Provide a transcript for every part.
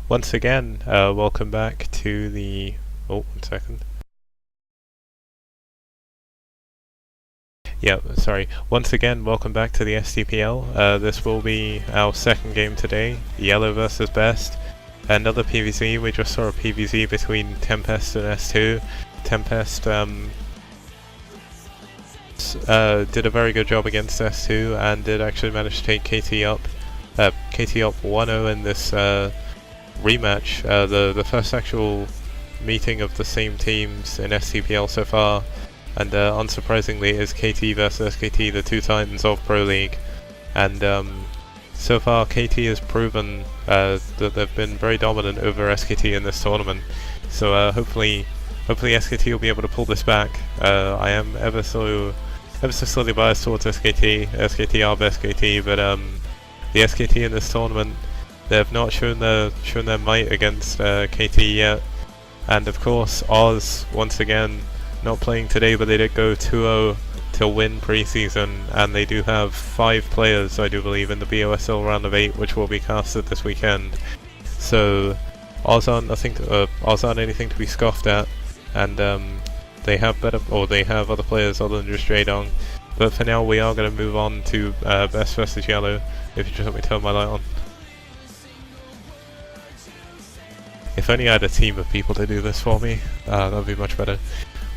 Once again, welcome back to the... Oh, 1 second. Yeah, sorry. Once again, welcome back to the STPL. This will be our second game today, YellOw versus BeSt. Another PvZ. We just saw a PvZ between Tempest and S2. Tempest did a very good job against S2 and did actually manage to take KT up 1-0 in this rematch, the first actual meeting of the same teams in STPL so far, and unsurprisingly it is KT versus SKT, the two titans of Proleague, and so far KT has proven that they've been very dominant over SKT in this tournament, so hopefully SKT will be able to pull this back. I am ever so slightly biased towards SKT. SKT are best KT, but the SKT in this tournament, they have not shown their might against KT yet, and of course Oz once again not playing today, but they did go 2-0 to win Preseason, and they do have 5 players, I do believe, in the BOSL round of 8, which will be casted this weekend. So Oz aren't anything to be scoffed at, and they have other players other than just Jadong. But for now, we are going to move on to BeSt versus YellOw. If you just let me turn my light on. If only I had a team of people to do this for me, that would be much better.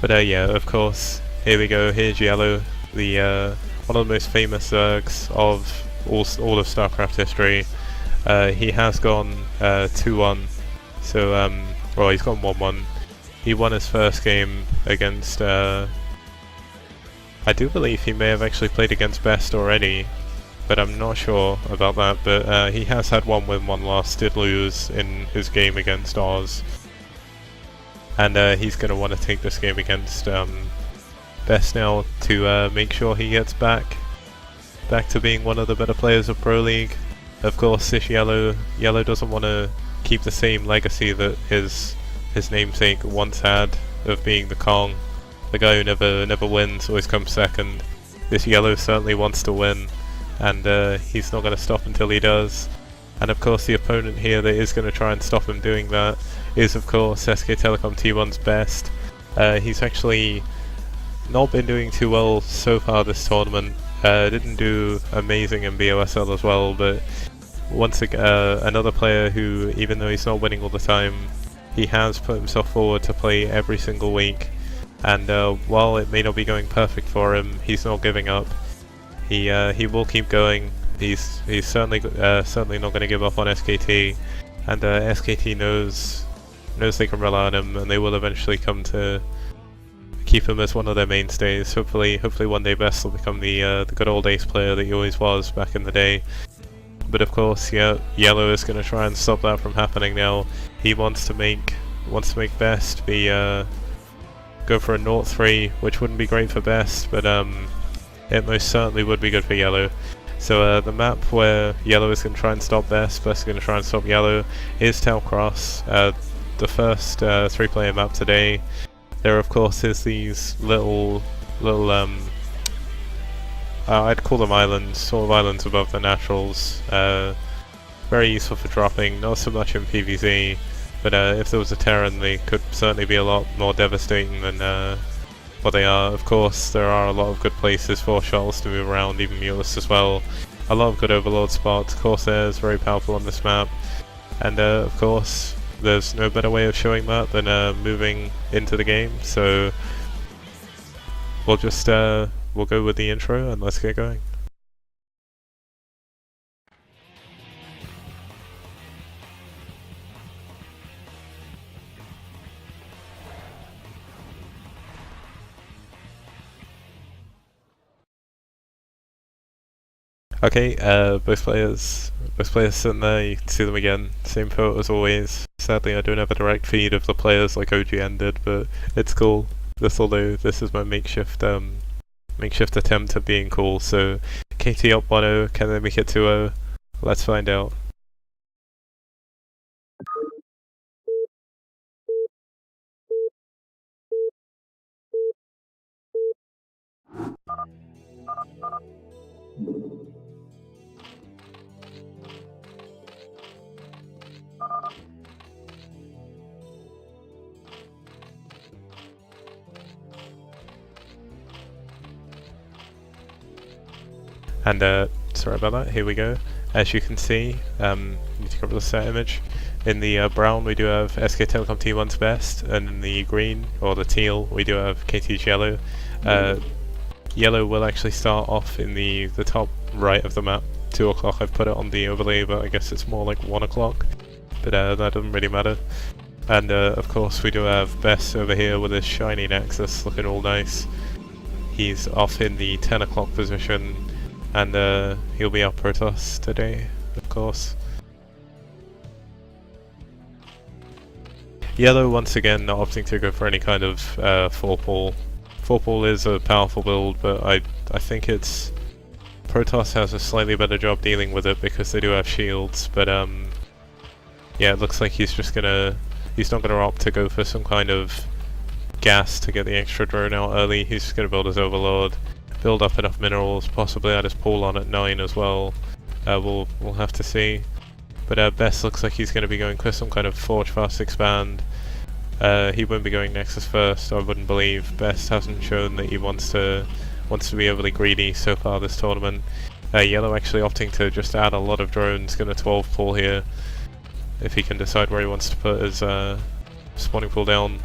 But yeah, of course, here we go. Here's YellOw, the one of the most famous Zergs of all of StarCraft history. He has gone 2-1, so well, he's gone 1-1. He won his first game against. I do believe he may have actually played against BeSt already, but I'm not sure about that. But he has had 1 win, 1 loss, did lose in his game against Oz. And he's going to want to take this game against BeSt now to make sure he gets back to being one of the better players of Pro League. Of course, this YellOw doesn't want to keep the same legacy that his namesake once had of being the Kong, the guy who never wins, always comes second. This YellOw certainly wants to win, and he's not going to stop until he does. And of course, the opponent here that is going to try and stop him doing that is, of course, SK Telecom T1's BeSt. He's actually not been doing too well so far this tournament. Didn't do amazing in BOSL as well, but once again, another player who, even though he's not winning all the time, he has put himself forward to play every single week. And while it may not be going perfect for him, he's not giving up. He will keep going. He's certainly not going to give up on SKT, and SKT knows they can rely on him, and they will eventually come to keep him as one of their mainstays. Hopefully one day BeSt will become the good old ace player that he always was back in the day. But of course, yeah, YellOw is going to try and stop that from happening now. He wants to make BeSt be go for a 0-3, which wouldn't be great for BeSt, but it most certainly would be good for YellOw. So the map where YellOw is going to try and stop BeSt is going to try and stop YellOw, is Telcross, the first 3-player map today. There of course is these little I'd call them islands, sort of islands above the naturals. Very useful for dropping, not so much in PvZ, but if there was a Terran they could certainly be a lot more devastating than what they are. Of course, there are a lot of good places for shuttles to move around, even Mulus as well. A lot of good overlord spots. Corsair is very powerful on this map, and of course, there's no better way of showing that than moving into the game. So we'll just we'll go with the intro and let's get going. Okay, both players sitting there, you can see them again, same photo as always. Sadly I don't have a direct feed of the players like OGN did, but it's cool. This is my makeshift attempt at being cool. So KT up 1-0, can they make it 2-0? Let's find out. And sorry about that, here we go. As you can see, need to cover the set image. In the brown we do have SK Telecom T1's BeSt, and in the green, or the teal, we do have KT's YellOw. YellOw will actually start off in the top right of the map, 2 o'clock. I've put it on the overlay, but I guess it's more like 1 o'clock, but that doesn't really matter. And of course we do have BeSt over here with his shiny Nexus looking all nice. He's off in the 10 o'clock position, and he'll be our Protoss today, of course. YellOw once again not opting to go for any kind of 4-pull. 4-pull is a powerful build, but I think it's Protoss has a slightly better job dealing with it because they do have shields. But yeah, it looks like he's not gonna opt to go for some kind of gas to get the extra drone out early. He's just gonna build his Overlord, build up enough minerals, possibly add his pool on at 9 as well. We'll have to see. But BeSt looks like he's going to be going for some kind of Forge Fast Expand. He won't be going Nexus first, I wouldn't believe. BeSt hasn't shown that he wants to be overly greedy so far this tournament. YellOw actually opting to just add a lot of drones, going to 12 pull here, if he can decide where he wants to put his spawning pool down.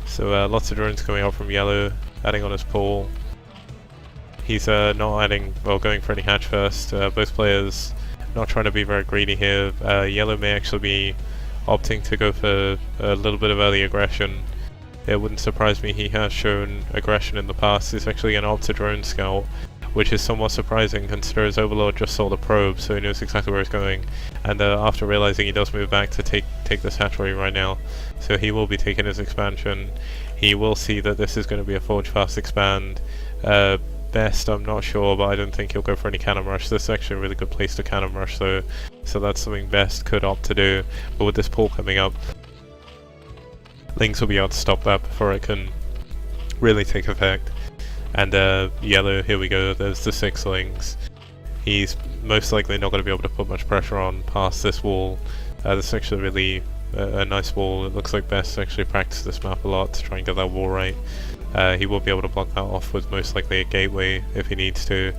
So lots of drones coming out from YellOw, adding on his pool. He's not adding, well, going for any hatch first. Both players not trying to be very greedy here. YellOw may actually be opting to go for a little bit of early aggression. It wouldn't surprise me, he has shown aggression in the past. He's actually going to opt to drone scout, which is somewhat surprising considering his Overlord just saw the probe, so he knows exactly where he's going. And after realizing he does move back to take this hatchery right now, so he will be taking his expansion. He will see that this is going to be a Forge Fast Expand. BeSt, I'm not sure, but I don't think he'll go for any cannon rush. This is actually a really good place to cannon rush though, so that's something BeSt could opt to do. But with this pull coming up, Lings will be able to stop that before it can really take effect. And YellOw, here we go, there's the 6 Lings. He's most likely not going to be able to put much pressure on past this wall. This is actually really a nice wall. It looks like BeSt actually practiced this map a lot to try and get that wall right. He will be able to block that off with most likely a gateway if he needs to,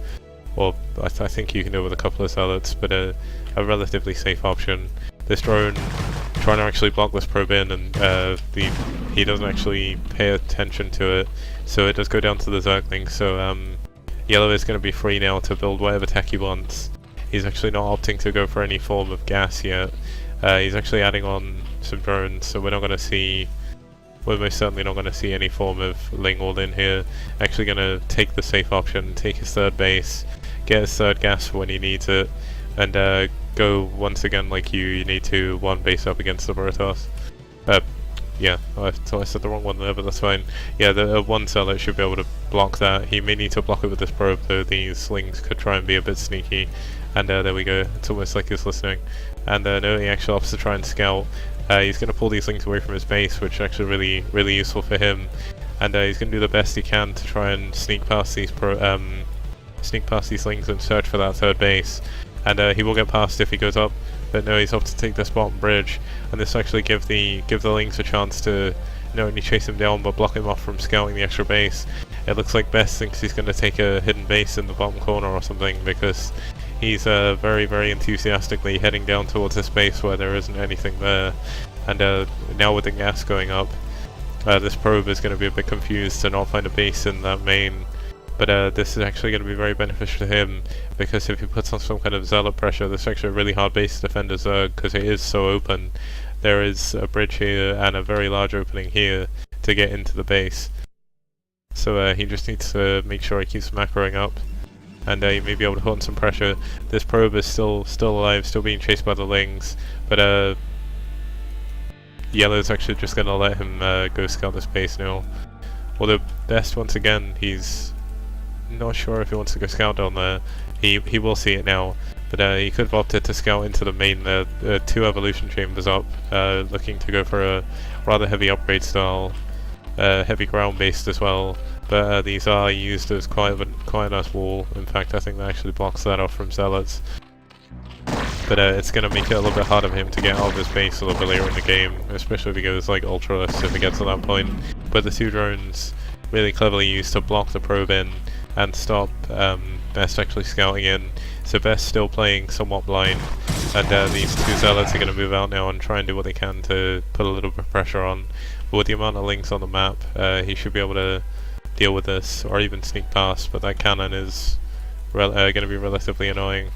or I think you can do it with a couple of zealots, but a relatively safe option. This drone trying to actually block this probe in, and he doesn't actually pay attention to it, so it does go down to the Zergling. So YellOw is going to be free now to build whatever tech he wants. He's actually not opting to go for any form of gas yet. He's actually adding on some drones, so we're most certainly not going to see any form of Ling all in here. Actually going to take the safe option, take his 3rd base, get his 3rd gas for when he needs it, and go once again like you need to 1 base up against the Protoss. Yeah, I said the wrong one there, but that's fine. Yeah, the 1 zealot should be able to block that. He may need to block it with this probe, though these Lings could try and be a bit sneaky. And there we go, it's almost like he's listening. And no, he actually opts to try and scout. He's going to pull these Lings away from his base, which is actually really useful for him. And he's going to do the best he can to try and sneak past these Lings and search for that 3rd base. And he will get past if he goes up, but no, he's opted to take this bottom bridge, and this actually give the Lings a chance to not only chase him down but block him off from scouting the extra base. It looks like BeSt thinks he's going to take a hidden base in the bottom corner or something, because he's very enthusiastically heading down towards this base where there isn't anything there. And now with the gas going up, this probe is going to be a bit confused to not find a base in that main. But this is actually going to be very beneficial to him, because if he puts on some kind of zealot pressure, this is actually a really hard base to defend as Zerg, because it is so open. There is a bridge here and a very large opening here to get into the base. So he just needs to make sure he keeps macroing up, and he may be able to put on some pressure. This probe is still alive, still being chased by the Lings, but YellOw's actually just going to let him go scout this base now. Although BeSt, once again, he's not sure if he wants to go scout down there. He will see it now, but he could have opted to scout into the main. 2 evolution chambers up, looking to go for a rather heavy upgrade style, heavy ground based as well. But these are used as quite a nice wall. In fact, I think that actually blocks that off from zealots. But it's going to make it a little bit harder for him to get out of his base a little bit later in the game, especially if he goes like ultraless if he gets to that point. But the 2 drones really cleverly used to block the probe in and stop BeSt actually scouting in. So BeSt still playing somewhat blind, and these two zealots are going to move out now and try and do what they can to put a little bit of pressure on. But with the amount of links on the map, he should be able to deal with this, or even sneak past, but that cannon is going to be relatively annoying.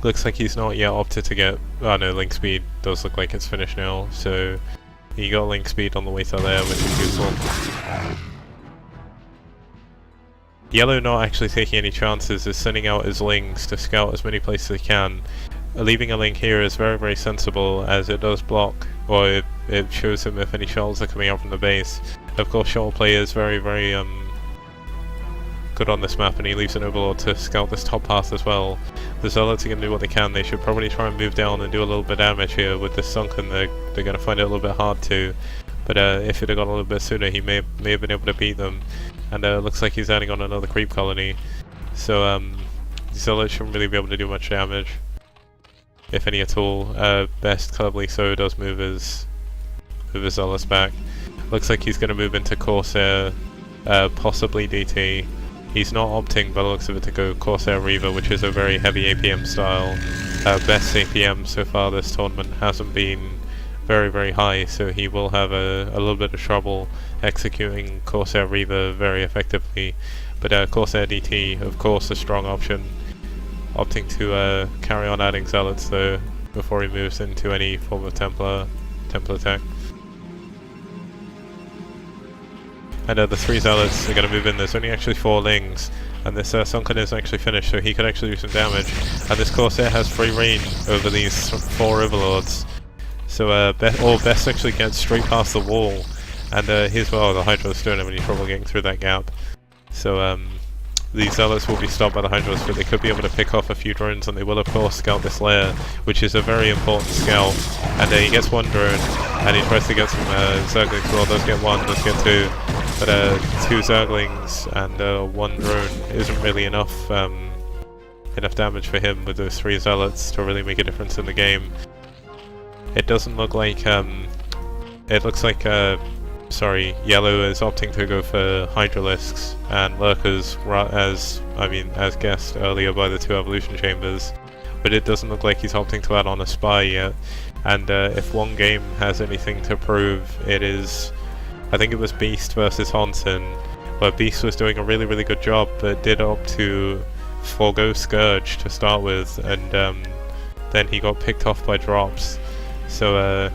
Looks like he's not yet opted to get... oh no, link speed does look like it's finished now, so he got link speed on the way to there, which is useful. YellOw not actually taking any chances, is sending out his links to scout as many places as he can. Leaving a link here is very, very sensible, as it does block, or it shows him if any shuttles are coming out from the base. Of course, shuttle play is very, very good on this map, and he leaves an overlord to scout this top path as well. The zealots are going to do what they can. They should probably try and move down and do a little bit of damage here. With this sunken, they're going to find it a little bit hard to, but if it had gone a little bit sooner, he may have been able to beat them. And looks like he's adding on another creep colony, so the zealots shouldn't really be able to do much damage, if any at all. BeSt, cleverly so, does move his zealots back. Looks like he's going to move into Corsair, possibly DT. He's not opting, by the looks of it, to go Corsair Reaver, which is a very heavy APM style. BeSt's APM so far this tournament hasn't been very, very high, so he will have a little bit of trouble executing Corsair Reaver very effectively. But Corsair DT, of course, a strong option. Opting to carry on adding zealots though, before he moves into any form of Templar attack. And the three zealots are going to move in. There's only actually 4 lings, and this sunken is actually finished, so he could actually do some damage. And this Corsair has free reign over these 4 overlords. So BeSt actually gets straight past the wall, and here's well, the Hydras don't have any trouble getting through that gap. So these zealots will be stopped by the Hydras, but they could be able to pick off a few drones, and they will of course scout this lair, which is a very important scout. And he gets 1 drone, and he tries to get some Zerglings. Well, does get 1, does get 2, but 2 Zerglings and 1 drone isn't really enough damage for him with those 3 zealots to really make a difference in the game. It doesn't look like it looks like YellOw is opting to go for Hydralisks and Lurkers, as guessed earlier by the 2 evolution chambers, but it doesn't look like he's opting to add on a spy yet. And if one game has anything to prove, it is, I think it was BeSt versus Hansen, where BeSt was doing a really, really good job, but did opt to forego Scourge to start with, and then he got picked off by drops. So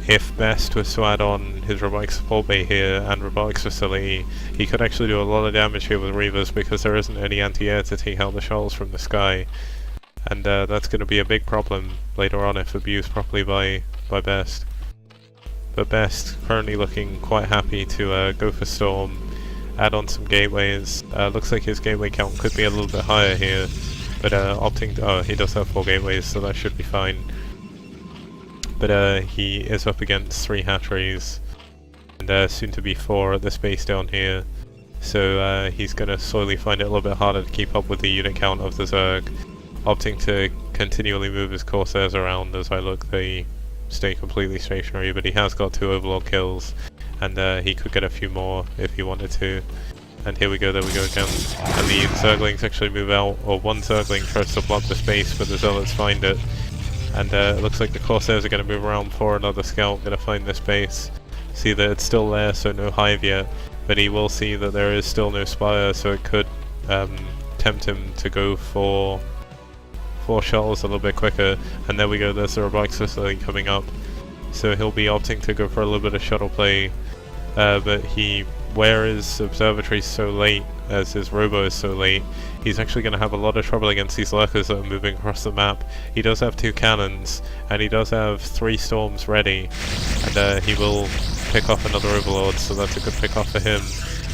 if BeSt was to add on his robotic support bay here and robotics facility, he could actually do a lot of damage here with Reavers, because there isn't any anti-air to take out the shuttles from the sky. And that's going to be a big problem later on if abused properly by BeSt. But BeSt currently looking quite happy to go for Storm, add on some gateways. Looks like his gateway count could be a little bit higher here, but opting to, oh, he does have 4 gateways, so that should be fine. But he is up against 3 hatcheries, and soon to be 4 at this base down here, so he's going to slowly find it a little bit harder to keep up with the unit count of the Zerg. Opting to continually move his Corsairs around. As I look, they stay completely stationary, but he has got 2 overlord kills, and he could get a few more if he wanted to. And here we go, there we go again. And the Zerglings actually move out, or 1 Zergling tries to block the space, but the Zealots find it. And it looks like the Corsairs are going to move around for another scout, going to find this base. See that it's still there, so no hive yet, but he will see that there is still no spire, so it could tempt him to go for 4 shuttles a little bit quicker. And there we go, there's the robotics facility coming up. So he'll be opting to go for a little bit of shuttle play, but where his observatory is so late, as his robo is so late, he's actually going to have a lot of trouble against these lurkers that are moving across the map. He does have 2 cannons, and he does have 3 storms ready, and he will pick off another overlord, so that's a good pick off for him.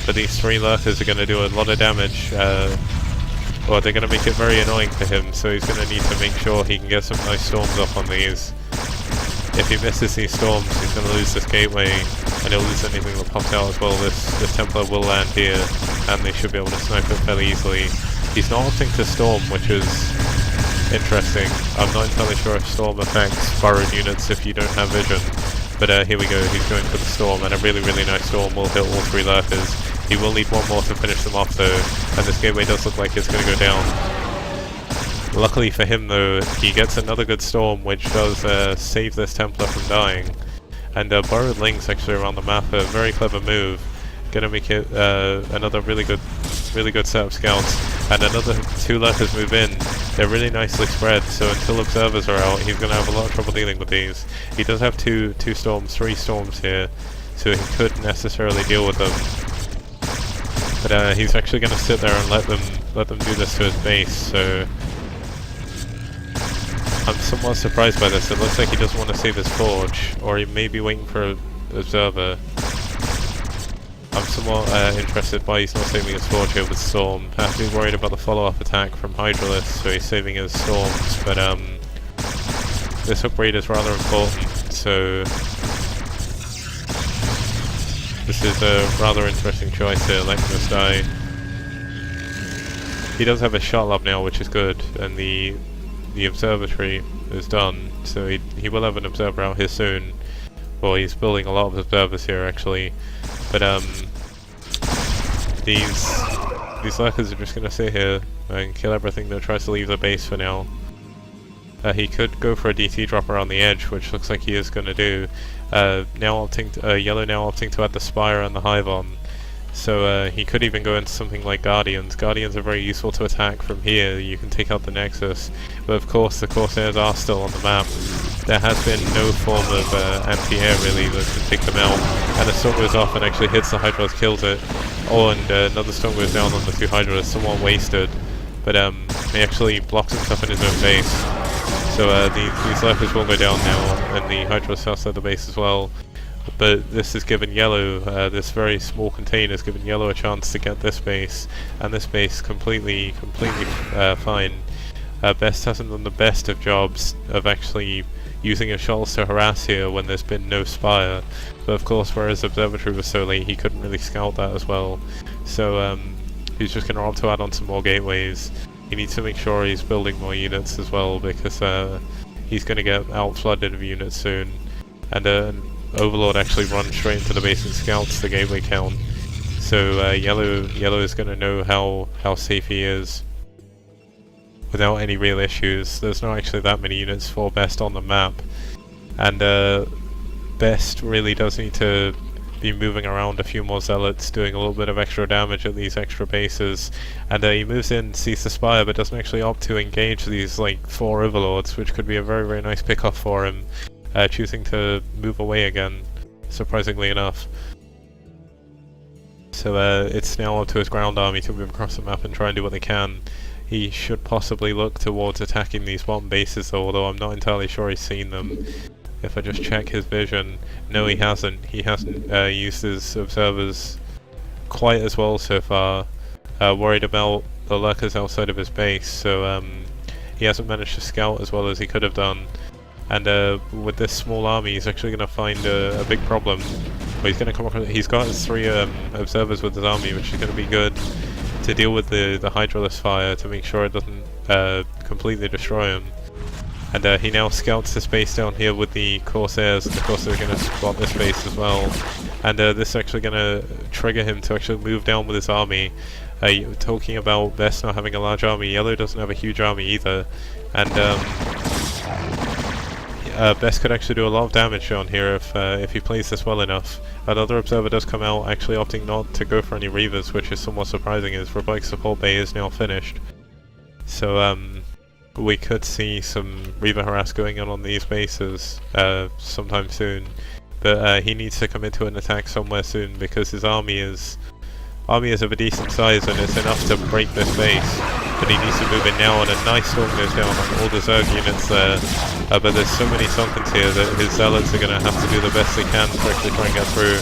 But these 3 lurkers are going to do a lot of damage, well, they're going to make it very annoying for him, so he's going to need to make sure he can get some nice storms up on these. If he misses these storms, he's going to lose this gateway, and he'll lose anything that pops out as well. This Templar will land here, and they should be able to snipe it fairly easily. He's not opting to Storm, which is interesting. I'm not entirely sure if Storm affects burrowed units if you don't have vision. But here we go, he's going for the Storm, and a really, really nice Storm will hit all 3 lurkers. He will need one more to finish them off though, and this gateway does look like it's going to go down. Luckily for him though, he gets another good storm which does save this Templar from dying. And Borrowed Links actually around the map, a very clever move. Gonna make it another really good set of scouts. And another 2 lurkers move in. They're really nicely spread, so until observers are out, he's gonna have a lot of trouble dealing with these. He does have 3 storms here, so he could necessarily deal with them. But he's actually gonna sit there and let them do this to his base, so I'm somewhat surprised by this. It looks like he doesn't want to save his forge, or he may be waiting for an observer. I'm somewhat interested why he's not saving his forge here with Storm. I have to be worried about the follow-up attack from Hydralisk, so he's saving his Storms, but this upgrade is rather important, so this is a rather interesting choice here, letting this die. He does have a shot lob now, which is good, and the observatory is done, so he will have an observer out here soon. Well, he's building a lot of observers here actually, but these lurkers are just going to sit here and kill everything that tries to leave the base for now. He could go for a DT drop around the edge, which looks like he is going to do. YellOw now opting to add the Spire and the Hive on. So he could even go into something like Guardians. Guardians are very useful to attack from here. You can take out the Nexus, but of course the Corsairs are still on the map. There has been no form of anti-air really that can take them out, and a storm goes off and actually hits the Hydralisk, kills it. Oh, and another storm goes down on the 2 Hydralisks, somewhat wasted, but he actually blocks himself in his own base. So these lurkers will go down now, and the Hydralisk outside the base as well. But this has given YellOw, this very small container has given YellOw a chance to get this base, and this base completely fine. BeSt hasn't done the best of jobs of actually using his shuttles to harass here when there's been no Spire, but of course whereas Observatory was so late he couldn't really scout that as well. So he's just going to opt to add on some more gateways. He needs to make sure he's building more units as well, because he's going to get out flooded of units soon. And Overlord actually runs straight into the base and scouts the gateway count. So YellOw is going to know how safe he is without any real issues. There's not actually that many units for BeSt on the map, and BeSt really does need to be moving around a few more zealots, doing a little bit of extra damage at these extra bases. And he moves in, sees the Spire, but doesn't actually opt to engage these like 4 Overlords, which could be a very nice pickoff for him. Choosing to move away again, surprisingly enough. So it's now up to his ground army to move across the map and try and do what they can. He should possibly look towards attacking these bottom bases though, although I'm not entirely sure he's seen them. If I just check his vision, no he hasn't. He hasn't used his observers quite as well so far. Worried about the lurkers outside of his base, so he hasn't managed to scout as well as he could have done. And with this small army, he's actually going to find a big problem. But he's going to come across. He's got his 3 observers with his army, which is going to be good to deal with the Hydralisk fire to make sure it doesn't completely destroy him. And he now scouts this base down here with the Corsairs, and the Corsairs are going to spot this base as well. And this is actually going to trigger him to actually move down with his army. Talking about BeSt not having a large army, YellOw doesn't have a huge army either, and BeSt could actually do a lot of damage on here if he plays this well enough. Another observer does come out, actually opting not to go for any Reavers, which is somewhat surprising as Robotic Support Bay is now finished. So we could see some Reaver harass going on these bases sometime soon. But he needs to commit to an attack somewhere soon, because his army is of a decent size and it's enough to break this base. But he needs to move in now, and a nice storm goes down on all the Zerg units there. But there's so many Sunkens here that his zealots are going to have to do the best they can to actually try and get through.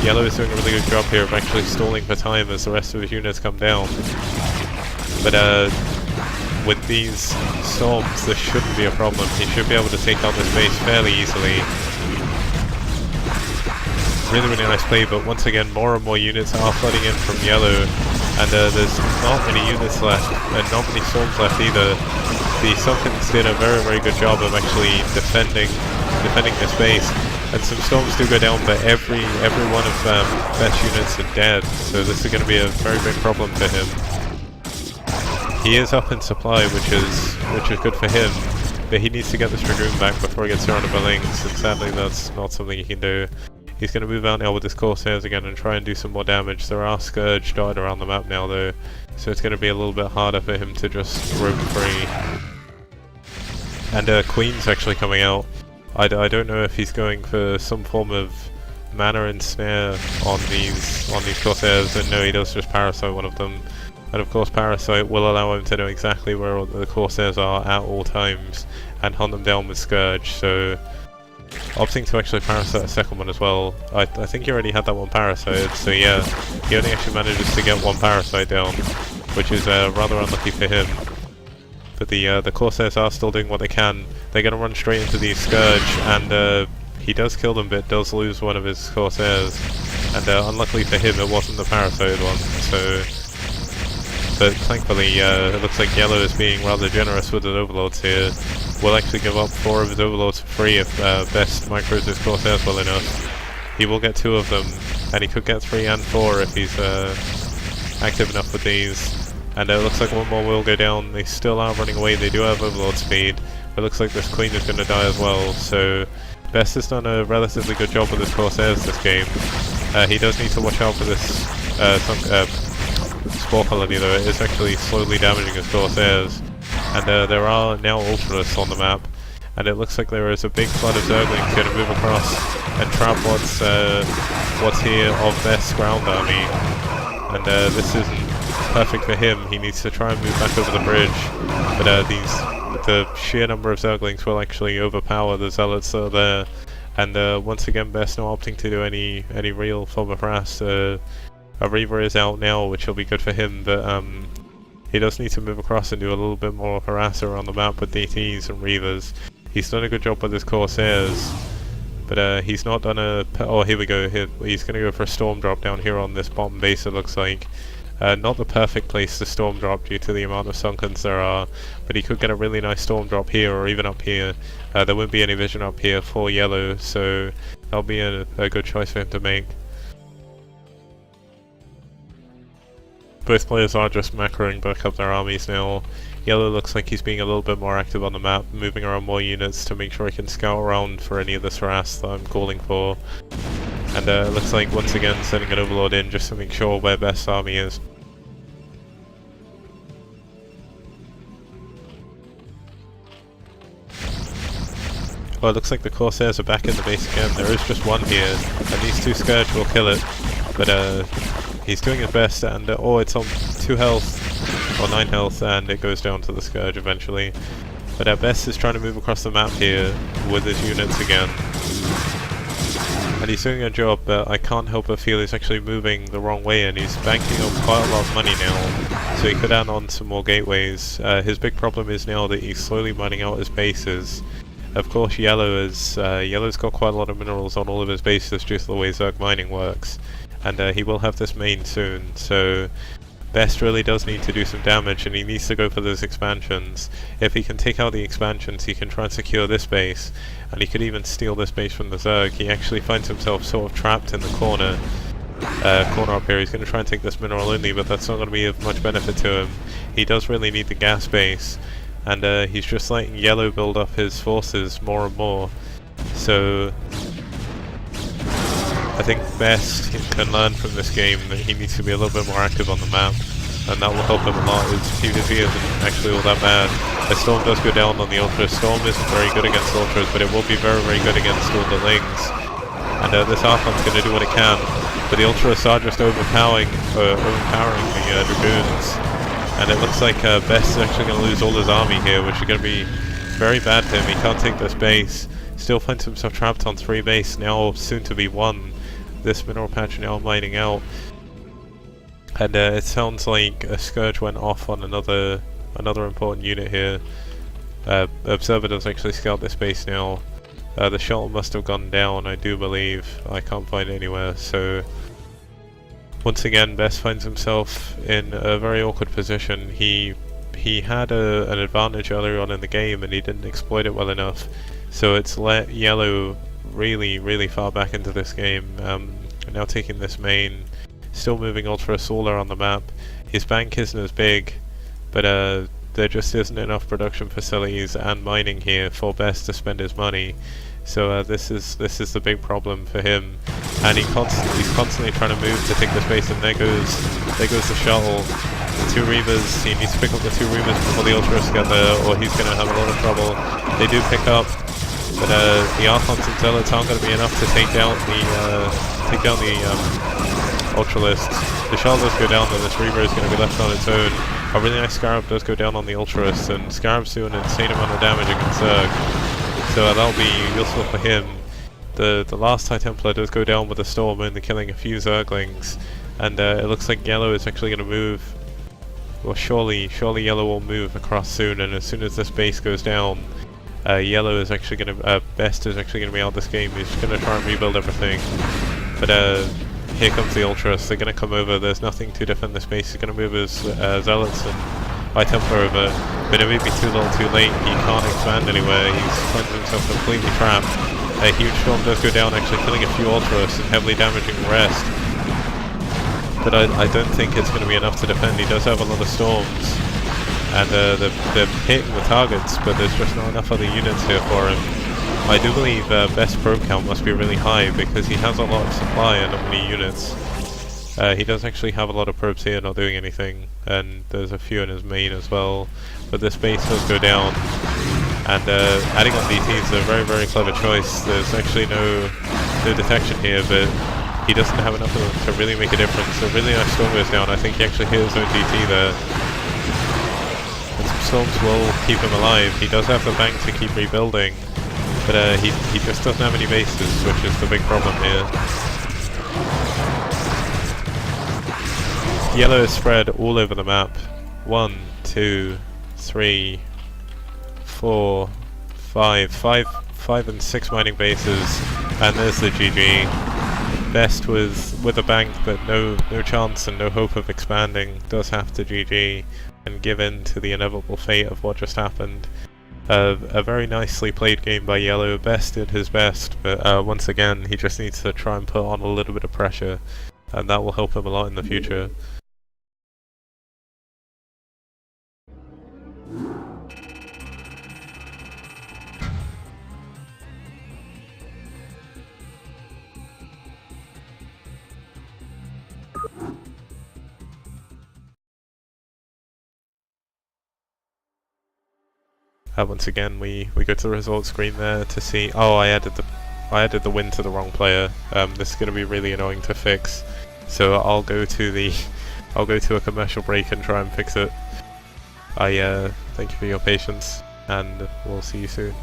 YellOw is doing a really good job here of actually stalling for time as the rest of his units come down. But with these storms, this shouldn't be a problem. He should be able to take out this base fairly easily. Really nice play, but once again more and more units are flooding in from YellOw, and there's not many units left, and not many storms left either. The Sunkens did a very good job of actually defending this base. and some storms do go down, but every one of BeSt units are dead, so this is going to be a very big problem for him. He is up in supply, which is good for him, but he needs to get this Dragoon back before he gets surrounded by Lings, and sadly that's not something he can do. He's going to move out now with his Corsairs again and try and do some more damage. There are Scourge dotted around the map now though, so it's going to be a little bit harder for him to just roam free. And Queen's actually coming out. I don't know if he's going for some form of mana ensnare on these Corsairs, and no, he does just Parasite one of them. And of course Parasite will allow him to know exactly where the Corsairs are at all times and hunt them down with Scourge, so opting to actually Parasite a second one as well. I think he already had that one Parasite, so yeah, he only actually manages to get one Parasite down, which is rather unlucky for him. But the Corsairs are still doing what they can. They're going to run straight into the Scourge, and he does kill them, but does lose one of his Corsairs. And unluckily for him, it wasn't the Parasite one, so... But thankfully, it looks like YellOw is being rather generous with his Overlords here. Will actually give up 4 of his Overlords for free if BeSt micros his Corsairs well enough. He will get 2 of them, and he could get 3 and 4 if he's active enough with these. And it looks like one more will go down. They still are running away, they do have Overlord speed. It looks like this Queen is going to die as well, so BeSt has done a relatively good job with his Corsairs this game. He does need to watch out for this Spore Colony though. It is actually slowly damaging his Corsairs. And there are now Ultralists on the map, and it looks like there is a big flood of Zerglings going to move across and trap what's here of BeSt's ground army. And this isn't perfect for him. He needs to try and move back over the bridge, but the sheer number of Zerglings will actually overpower the Zealots that are there. And once again, BeSt not opting to do any real form of harass. A Reaver is out now, which will be good for him, but he does need to move across and do a little bit more harass around the map with DTs and Reavers. He's done a good job with his Corsairs, but he's not done a... Oh, here we go. He's going to go for a Storm Drop down here on this bottom base, it looks like. Not the perfect place to Storm Drop due to the amount of Sunkens there are, but he could get a really nice Storm Drop here or even up here. There won't be any vision up here for YellOw, so that'll be a good choice for him to make. Both players are just macroing back up their armies now. YellOw looks like he's being a little bit more active on the map, moving around more units to make sure he can scout around for any of this harass that I'm calling for. And it looks like once again sending an Overlord in just to make sure where BeSt's army is. Well, it looks like the Corsairs are back in the base again. There is just one here, and these 2 Scourge will kill it. But he's doing his best, and oh, it's on 2 health, or 9 health, and it goes down to the Scourge eventually. But BeSt is trying to move across the map here with his units again. And he's doing a job, but I can't help but feel he's actually moving the wrong way, and he's banking on quite a lot of money now, so he could add on some more gateways. His big problem is now that he's slowly mining out his bases. Of course, YellOw's got quite a lot of minerals on all of his bases due to the way Zerg mining works, and he will have this main soon, so BeSt really does need to do some damage, and he needs to go for those expansions. If he can take out the expansions, he can try and secure this base, and he could even steal this base from the Zerg. He actually finds himself sort of trapped in the corner up here. He's going to try and take this mineral only, but that's not going to be of much benefit to him. He does really need the gas base, and he's just letting YellOw build up his forces more and more. So I think BeSt can learn from this game that he needs to be a little bit more active on the map, and that will help him a lot. His PvP isn't actually all that bad. The Storm does go down on the Ultras. Storm isn't very good against Ultras, but it will be very, very good against all the Lings. And this Archon's going to do what it can, but the Ultras are just overpowering the Dragoons. And it looks like BeSt is actually going to lose all his army here, which is going to be very bad for him. He can't take this base. Still finds himself trapped on 3 base, now soon to be 1. This mineral patch now mining out. And it sounds like a Scourge went off on another important unit here. Observer does actually scout this base now. The shuttle must have gone down, I do believe. I can't find it anywhere, so once again BeSt finds himself in a very awkward position. He had an advantage earlier on in the game and he didn't exploit it well enough, so it's let YellOw really far back into this game. Now taking this main, still moving ultra solar on the map. His bank isn't as big, but there just isn't enough production facilities and mining here for BeSt to spend his money. So this is the big problem for him, and he's constantly trying to move to take the space, and there goes the shuttle. The 2 Reavers, he needs to pick up the 2 Reavers before the Ultras get there, or he's going to have a lot of trouble. They do pick up, but the Archons and Zealots aren't going to be enough to take down the Ultralists. The shuttle does go down, and this Reaver is going to be left on its own. A really nice Scarab does go down on the Ultralists, and Scarab's doing an insane amount of damage against Zerg. So that'll be useful for him. The last High Templar does go down with a storm, only killing a few Zerglings, and it looks like YellOw is actually going to move. Well, surely YellOw will move across soon, and as soon as this base goes down, YellOw is actually going to BeSt is actually going to be out this game. He's going to try and rebuild everything, but here comes the Ultras. They're going to come over. There's nothing to defend this base. He's going to move his Zealots and High Templar over, but it may be too little too late. He can't expand anywhere. He's finding himself completely trapped. A huge storm does go down, actually killing a few Ultras and heavily damaging the rest. But I don't think it's going to be enough to defend. He does have a lot of storms, and they're hitting the targets, but there's just not enough other units here for him. I do believe BeSt probe count must be really high, because he has a lot of supply and not many units. He does actually have a lot of probes here not doing anything, and there's a few in his main as well, but this base does go down, and adding on DT is a very clever choice. There's actually no detection here, but he doesn't have enough of them to really make a difference. A really nice storm goes down. I think he actually hit his own DT there. And some storms will keep him alive. He does have the bank to keep rebuilding, but he just doesn't have any bases, which is the big problem here. YellOw is spread all over the map. 1, 2, 3, 4, 5 and 6 mining bases, and there's the GG. BeSt with a bank but no chance and no hope of expanding does have to GG and give in to the inevitable fate of what just happened. A very nicely played game by YellOw. BeSt did his best, but once again he just needs to try and put on a little bit of pressure, and that will help him a lot in the future. Once again, we go to the results screen there to see. Oh, I added the win to the wrong player. This is going to be really annoying to fix. So I'll go to a commercial break and try and fix it. I thank you for your patience, and we'll see you soon.